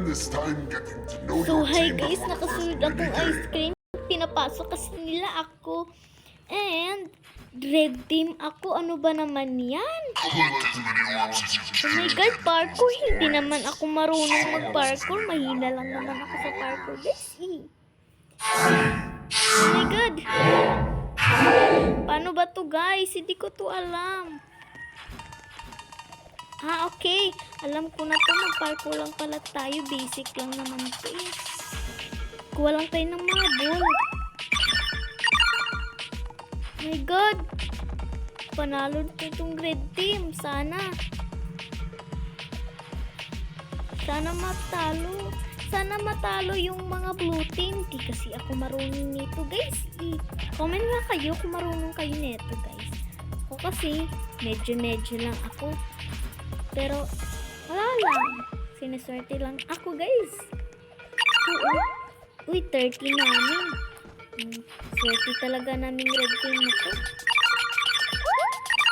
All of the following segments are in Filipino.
this time getting to know So your hi team guys, for the nakasunod first akong mini ice cream. Pinapasok kasi nila ako. And red team ako. Ano ba naman yan? Collect as many orbs as you Oh can. my god, parkour. Hindi naman ako marunong mag-parkour. Mahina lang naman ako sa parkour guys. Oh my god. Paano ba to guys? Hindi ko to alam. Okay. Alam ko na to. Mag-parkour lang pala tayo. Basic lang naman to eh. Kuha lang tayo ng mga ball. Oh my god. Panalo na itong red team. Sana matalo. Sana matalo yung mga blue team. Di kasi ako marunong nito guys. Comment nga kayo kung marunong kayo nito guys. Ako kasi medyo lang ako. Pero wala lang. Sineswerte lang ako guys. Uy, 30 namin. Swerte talaga namin red team na to.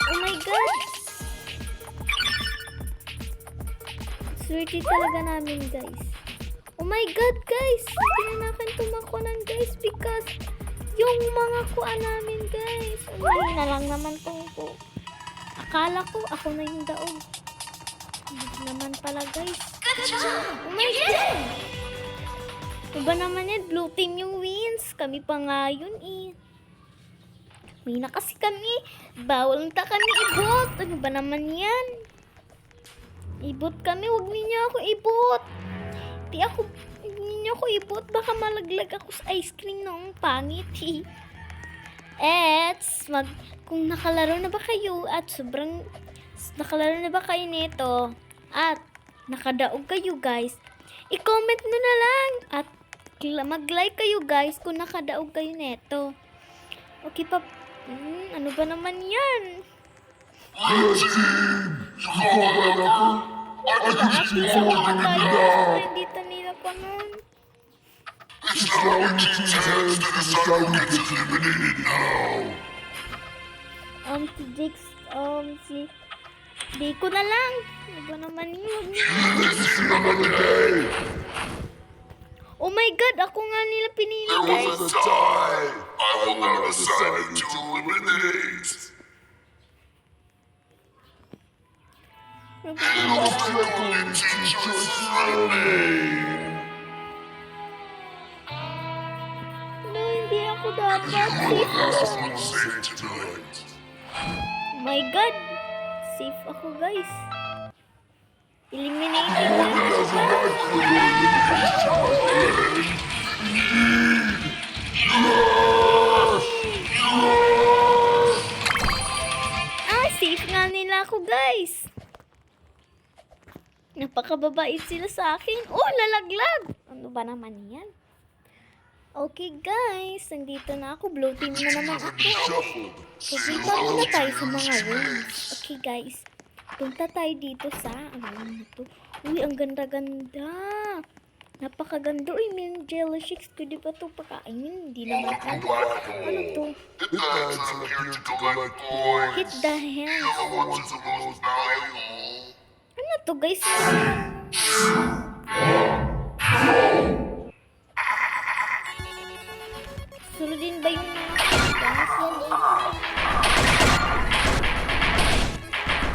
Oh my god. Swerte talaga namin guys. Oh my god guys. Hindi na natin tumakunan guys because yung mga kuha namin guys. Mahina lang naman tong ko. Akala ko ako na yung daog. Hindi naman pala guys. Oh my god. Iba naman yan, blue team yung wins. Kami pa nga yun eh. May na kasi kami. Bawal ta kami ibot. Ano ba naman yan? Ibot kami, huwag ninyo ako ibot. Huwag ninyo ako ibot. Baka malaglag ako sa ice cream noong pangit eh. Kung nakalaro na ba kayo at nakalaro na ba kayo nito at nakadaog kayo guys, i-comment nyo na lang at mag-like kayo guys kung nakadaog kayo neto. Okay pa. Ano ba naman yan? Yes, team! Sumabayan ako! Akin sa mga tayo. Dito nila pa nun. It's now in your team's hands to decide who gets eliminated now! Si Jix, di ko na lang. Ano ba naman yun? Let's see another day! Oh my god, ako nga nila pinili There guys. was a tie! I will now decide to eliminate! It looks like only two choices remain! No, hindi ako dapat. You are the last Safe one ako. safe tonight! Oh my god. Safe ako guys. Eliminated No one na. has a right for your elimination, my friend! Yes! Yes! Safe nga nila ako guys. Napakababait sila sa akin. Oh, lalaglag. Ano ba naman yan? Okay guys, nandito na ako. Blue team na naman ako. Shuffled. So, punta muna tayo sa mga rooms. Okay guys, punta tayo dito sa, ano to? Uy, ang ganda-ganda. Napakaganda. Uy, may jelly shakes. Pwede ba ito pakainin? Hindi naman. Ano to? Hit the hands that appear to collect points. Hit the hands. The ones are the most valuable. Ano to guys? Sunodin ba yung mga guys?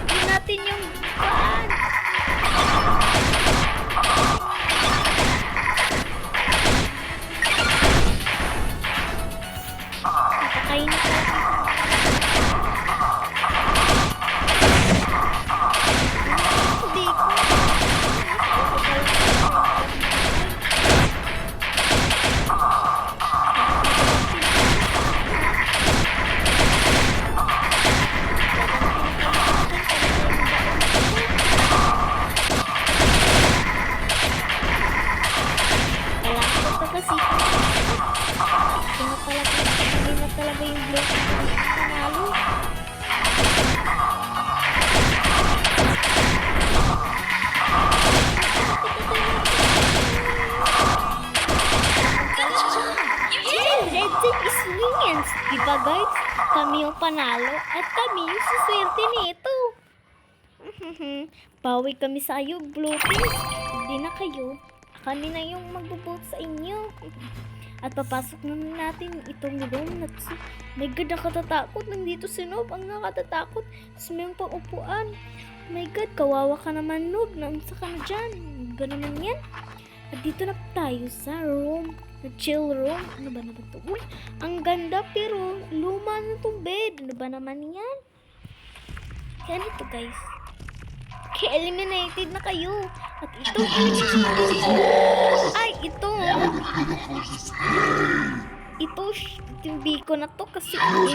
Hindi natin yung paan. Napakain na tayo. Hindi ko. Talaga yung block panalo. Red Team is wins. Diba guys? Kami yung panalo at kami yung suswerte nito. Bawi kami sa iyo, Blue Team. Hindi na kayo Kami na yung magbo-vote sa inyo. At papasok na natin itong room na to. My God, nakatatakot. Nandito si Noob. Ang nakatatakot. Tapos may pang upuan. My God, kawawa ka naman, Noob. Naunsa ka na dyan. Ano naman yan? At dito na tayo sa room. Na chill room. Ano ba naman to? Uy, ang ganda pero luma na tong bed. Ano ba naman yan? Kaya nito, guys. Kaya eliminated na kayo. At ito, ay, ito. Ito, yung biko na to kasi ma'am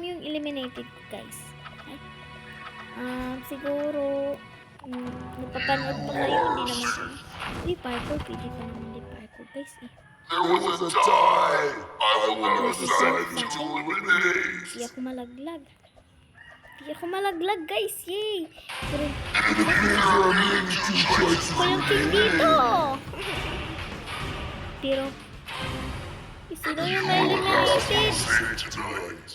yung eliminated, guys. Siguro, napapanood pa kayo, hindi naman kayo. Uy, parkour, pwede pa naman din parkour, guys, eh. There was a time I was decided to eliminate. Hindi ako malaglag. Hindi ako malaglag, guys, yay! Pero, There are many two choices walang king dito! Pero, sino yung may eliminated? tonight.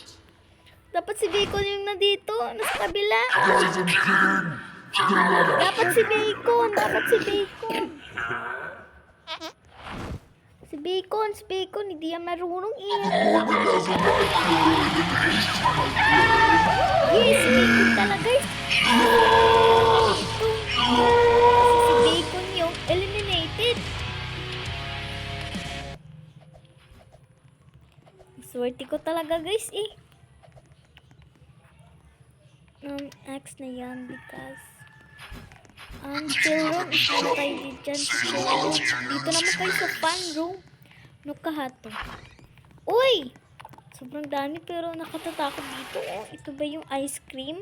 Dapat si Bacon yung nandito, nasa kabila. Guys, I'm kidding. Dapat si Bacon, dapat si Bacon. Si Bacon, hindi yan marunong eh. Morgan has a right for elimination, my friend. Yes, si Bacon talaga eh. Si Bacon yung eliminated. Swerte ko talaga, guys, eh. X na yan because chill room, ito tayo dyan sa chill room. Dito naman kayo sa fun room. No kahato. Uy! Sobrang dami pero nakatatakot dito. Oh, ito ba yung ice cream?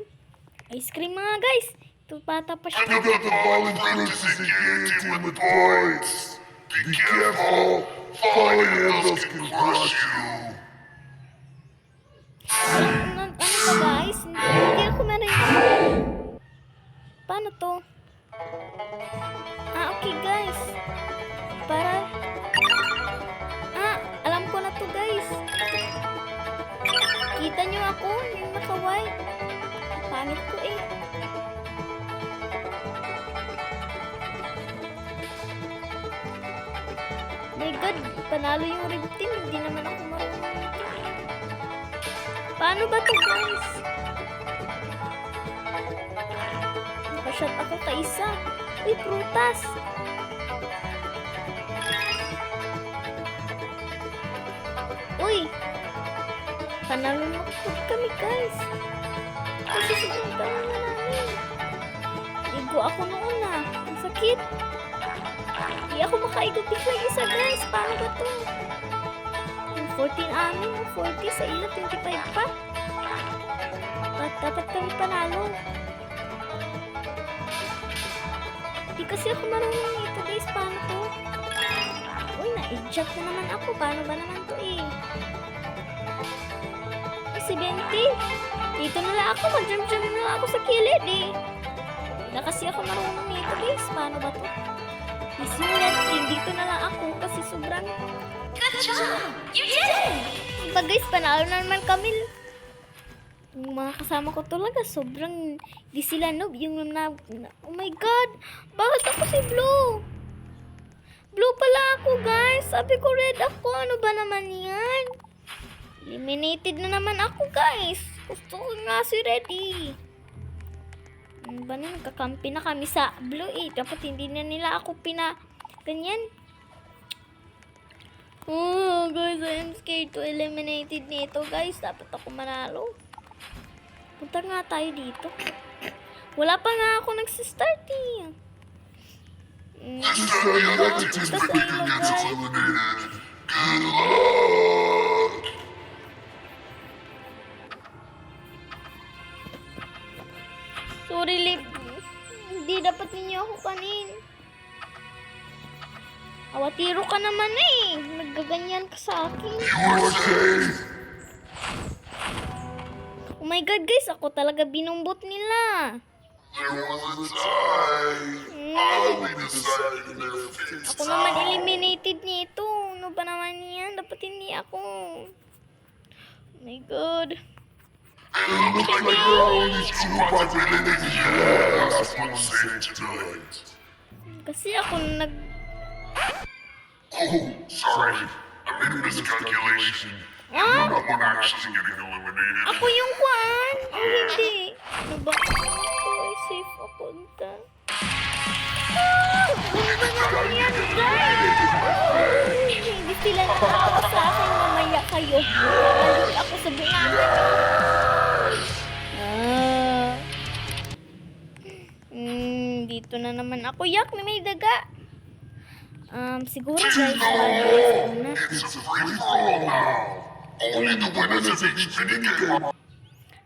Ice cream mga guys! Ito pata pa siya. I got the volunteers to get with points. Be careful. Falling handles can crush you. Ano ba guys? Hindi ako marinig. Paano to? Okay guys. Alam ko na to guys. Kita nyo ako, yung naka-white. Pangit ko eh. My God, panalo yung red team. Hindi naman ako marunong nito. Paano ba to guys? Nakashot ako ka isa. Uy, prutas. Uy. Panalo na kami guys. Kasi sobrang tawa na namin. Igo ako noon ah. Ang sakit. Hindi ako makaigot biglang isa guys. Paano ba to? 14 amin, 40 sa ila, 25 pa. Dapat kami panalo. Di kasi ako marunong nito guys, paano to? Uy, na-eject na naman ako. Paano ba naman to eh? 70. Dito na lang ako, mag-jump-jump na lang ako sa kilid eh. Di kasi ako marunong nito guys, paano ba to? Isimulat, dito na lang ako kasi sobrang... Good job! You did it! Diba guys, panalo na naman kami. Yung mga kasama ko talaga, sobrang di sila noob. Yung oh my God! Bakit ako si Blue? Blue pala ako guys. Sabi ko red ako. Ano ba naman yan? Eliminated na naman ako guys. Gusto ko nga si Reddy. Ano ba na? Nagkakampi na kami sa Blue eh. Dapat hindi na nila ako ganyan. Oh, guys, I am scared to eliminated nito, guys. Dapat ako manalo. Punta nga tayo dito. Wala pa nga ako nagsistart eh. Just tell you that the team that we can get eliminated. Good luck. Sorry, Lip. Hindi dapat ninyo ako kanin. Awatiro ka naman eh. Naggaganyan ka sa akin. You are safe. Oh my God, guys. Ako talaga binumbot nila. There was a time I decided to never face Ako naman eliminated nito. Ano ba naman yan? Dapat hindi ako. Oh my God. It looks like there are only two possibilities left. everyone safe tonight. Kasi ako nag... Oh, sorry. I made a miscalculation. Ah! You're not the one actually getting eliminated. Ako yung kwan! Oh, hindi. Ano ba? Ako ay safe ako. Ano naman yan, guys? Hindi sila nakakawa sa akin. Mamaya kayo. Balik ako sa bunga. Dito na naman ako. Yak, may daga. Siguro guys, una. It's a free-for-all now. Only the winners of each minigame.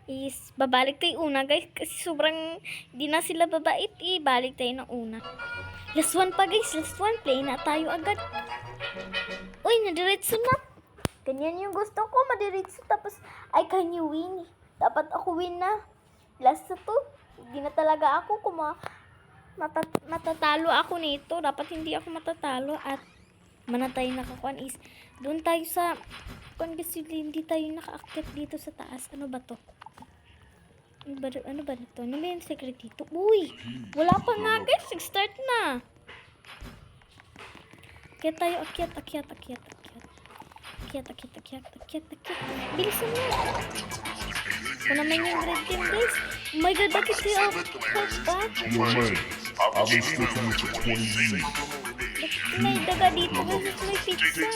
Is babalik tayo una guys kasi sobrang di na sila babait, balik tayo ng una. Last one pa guys, last one, play na tayo agad. Uy, nadiretso na. Ganyan yung gusto ko, madiretso tapos I can you win. Dapat ako win na. Last na to, hindi na talaga ako matatalo ako nito. Dapat hindi ako matatalo at manatay nakakuan is doon tayo sa kasi hindi tayo nakaakyat dito sa taas. Ano ba to? Ano ba ito? Ano ba yung secret dito? Uy! Wala pa nga guys. Start na. Akyat tayo. Akyat. Bilisan mo. Ito naman yung red team guys. Oh my god, bakit kayo pa? Yo, man, I've been sticking with you 20 years. May daga dito guys. May pizza.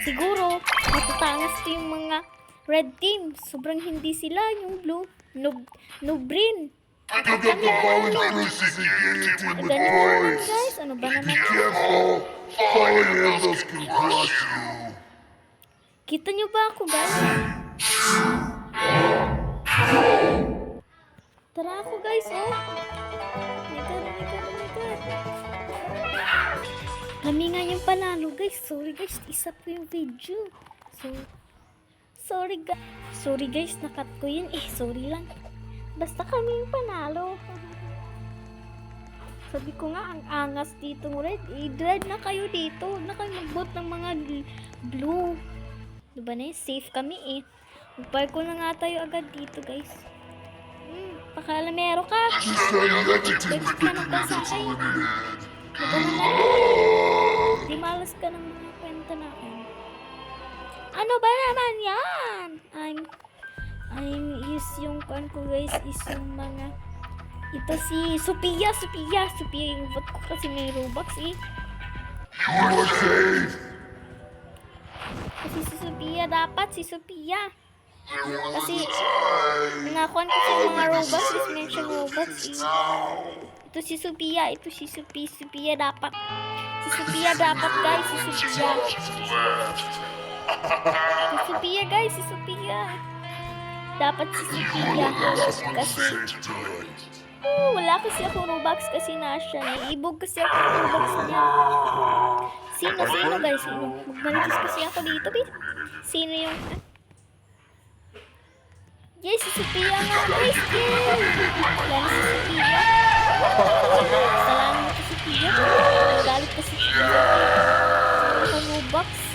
Siguro, matatangas to yung mga red team. Sobrang hindi sila yung blue. Nubrin. Pick up the volunteers to the game team with Ganun naman boys. guys. Ano ba naman? Careful, fire handles can crush you. Kita nyo ba ako guys? Tara ako guys, oh. Oh my god. Kami nga yung panalo guys. Sorry guys, isa po yung video. Sorry guys, nakat ko yun. Sorry lang. Basta kami yung panalo. Sabi ko nga, ang angas dito ng red. Dread na kayo dito. Huwag na kayo mag-vote ng mga blue. Diba na yun? Safe kami Mag-park ko na nga tayo agad dito guys. Pakalamero ka. Pwede ka na ba sa akin? Diba naman? Di malas ka ng mga kwenta na akin. Ano ba naman yan? Yung kwan ko guys is yung mga ito si Sophia yung vote ko kasi may Robux You are safe. kasi si Sophia kasi Die. nakuan ko sa mga Robux is mention Robux ito si Sophia dapat guys si Sophia dapat si Sophia kasi wala kasi ako Robux kasi nasya naibog kasi ako Robux niya. Sino guys? Magmanitis kasi ako dito sino yung yes, si Sophia nga guys yan si Sophia salamat si Sophia galit kasi Sophia sa Robux.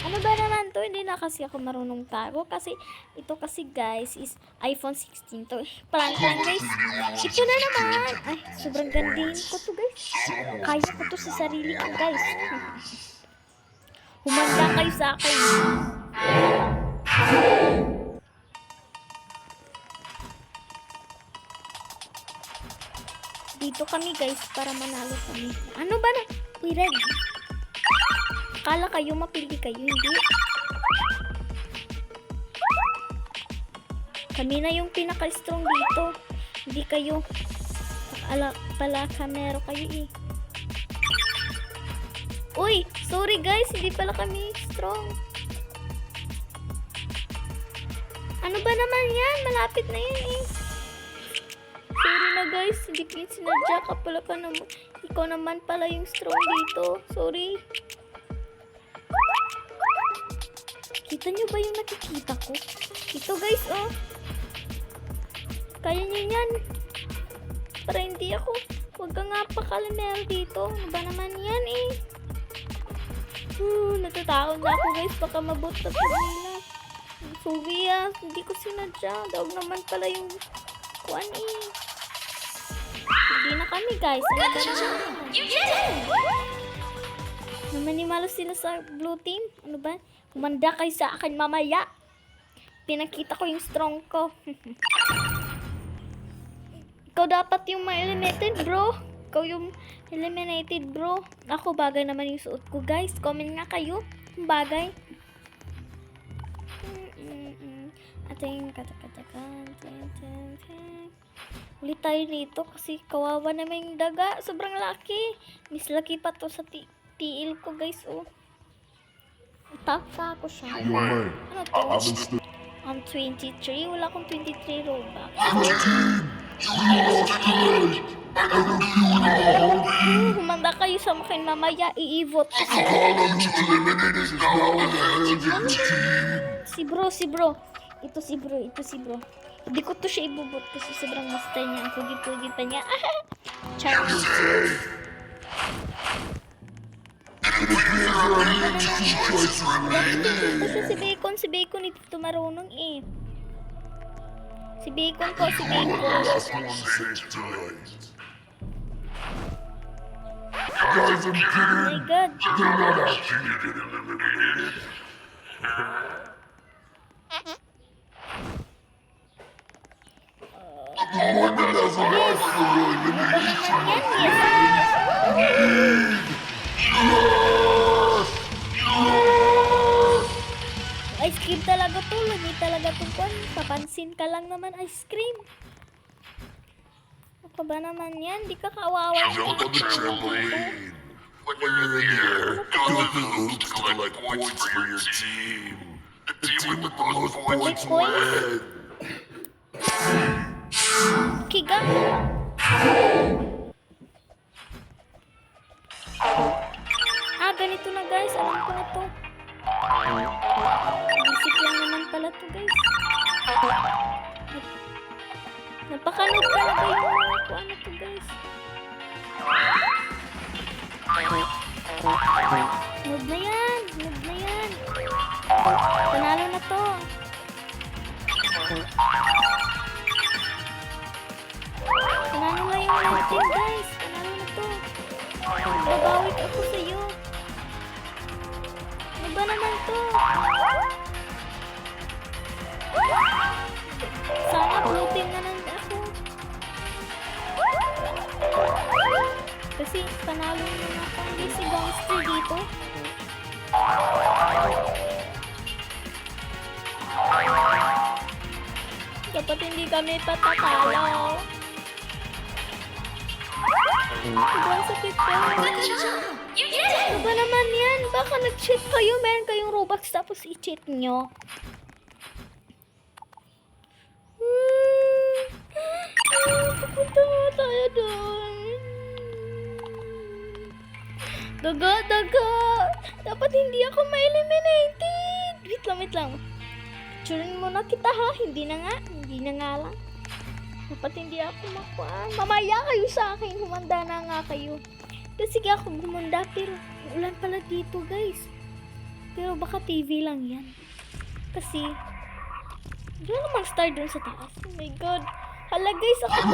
Ano ba naman to? Hindi na kasi ako marunong tago kasi ito kasi guys is iPhone 16 to. Prank guys. Ito na naman. Ay, sobrang gandihin ko to guys. Kaya ko to sa sarili ko guys. Humanda kayo sa akin. Dito kami guys para manalo kami. Ano ba na? Uy, red. Akala kayo mapildi kayo, hindi? Kami na yung pinaka-strong dito. Hindi kayo. Pala kamero kayo Uy, sorry guys, hindi pala kami strong. Ano ba naman yan? Malapit na yan Sorry na guys, hindi ko yung sinadya ka pala ka naman. Ikaw naman pala yung strong dito. Sorry. Kita nyo ba yung nakikita ko? Ito guys, Kaya nyo yan. Para hindi ako. Huwag ka nga pakalimero dito. Ano ba naman yan Natatakot na ako guys. Baka mabot na po nila. Sorry hindi ko sinadya. Dawag naman pala yung kuan eh. Hindi na kami guys. Ano ba naman? Namanimalo sila sa blue team. Ano ba? Kumanda kayo sa akin mamaya. Pinakita ko yung strong ko. Ikaw dapat yung ma-eliminated bro. Ikaw yung eliminated bro. Ako bagay naman yung suot ko guys. Comment nga kayo. Bagay. Ating katakataan. Ulit tayo nito kasi kawawa naman yung daga. Sobrang laki. Mas laki pa to sa tiil ko guys. Oh. Taka ako siya. Man, Ano to? I haven't stood. I'm 23. Wala akong 23 Robux. Humanda kayo sa akin mamaya. I-vote ko si Harlem to eliminate is now in the hands of your team. Si bro. Ito si bro. Hindi ko to siya ibubot kasi sobrang master niya. Ang pugi-pugi pa niya. Charles. Kasi si Bacon ito marunong eh. Si Bacon ko. Last one saved tonight. Guys, I'm Oh kidding. my God. They're not asking you to get eliminated. The one that has a life for elimination. Ice cream talaga to. Lagi talaga to kwan. Papansin ka lang naman ice cream. Ano ba naman yan? Di ka kawawa. Jump on the trampoline. When you're in the air, go through the loops to collect points for your team. The team with the most points win. Kiga. Ganito na guys. Alam ko na to. Basic lang naman pala to guys. Napakanood talaga yung mga ko ano to guys. Noob na yan. Panalo na to. Panalo na yung natin guys. Panalo na to. Babawit ako sa'yo. Ano ba naman to? Sana blue team na lang ako. Kasi panalo na ako. Hindi si Gangster dito. Dapat hindi kami tatatalo. Sobrang sakit ko. Ano ba naman yan? Baka nag-cheat kayo. Meron kayong Robux tapos i-cheat nyo. Pupunta nga tayo doon. Daga. Dapat hindi ako ma-eliminated. Wait lang. Picturein mo na kita ha. Hindi na nga lang. Dapat hindi ako makuha. Mamaya kayo sa akin. Humanda na nga kayo. Kasi sige ako gumanda. Pero ulan pala dito guys. Pero baka TV lang yan. Kasi diyan na mag-star doon sa taas. Oh my God. Hala guys, ako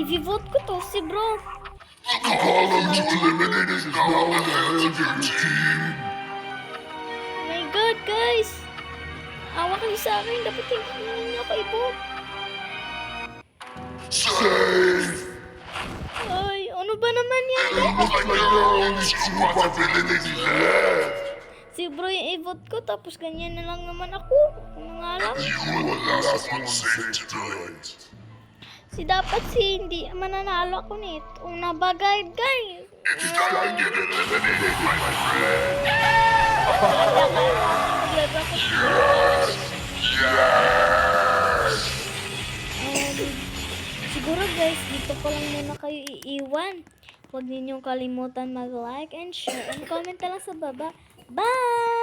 i-vote ko to si bro. Harlem to eliminate is now in the hands of your team. Oh my God guys. Awa kayo sa akin. Dapat hindi niyo ako i-vote. Save. Ay, ano ba naman yan guys? Looks like there are only 2 possibilities left. Si bro yung i-vote ko tapos ganyan na lang naman ako. Ano nga lang? You were the last one saved tonight. Dapat hindi mananalo ako nito. Una bagay guys. It's time to get eliminated, my friend. Siguro guys, dito ko lang muna kayo iiwan. Huwag ninyong kalimutan mag-like and share and comment lang sa baba. Bye!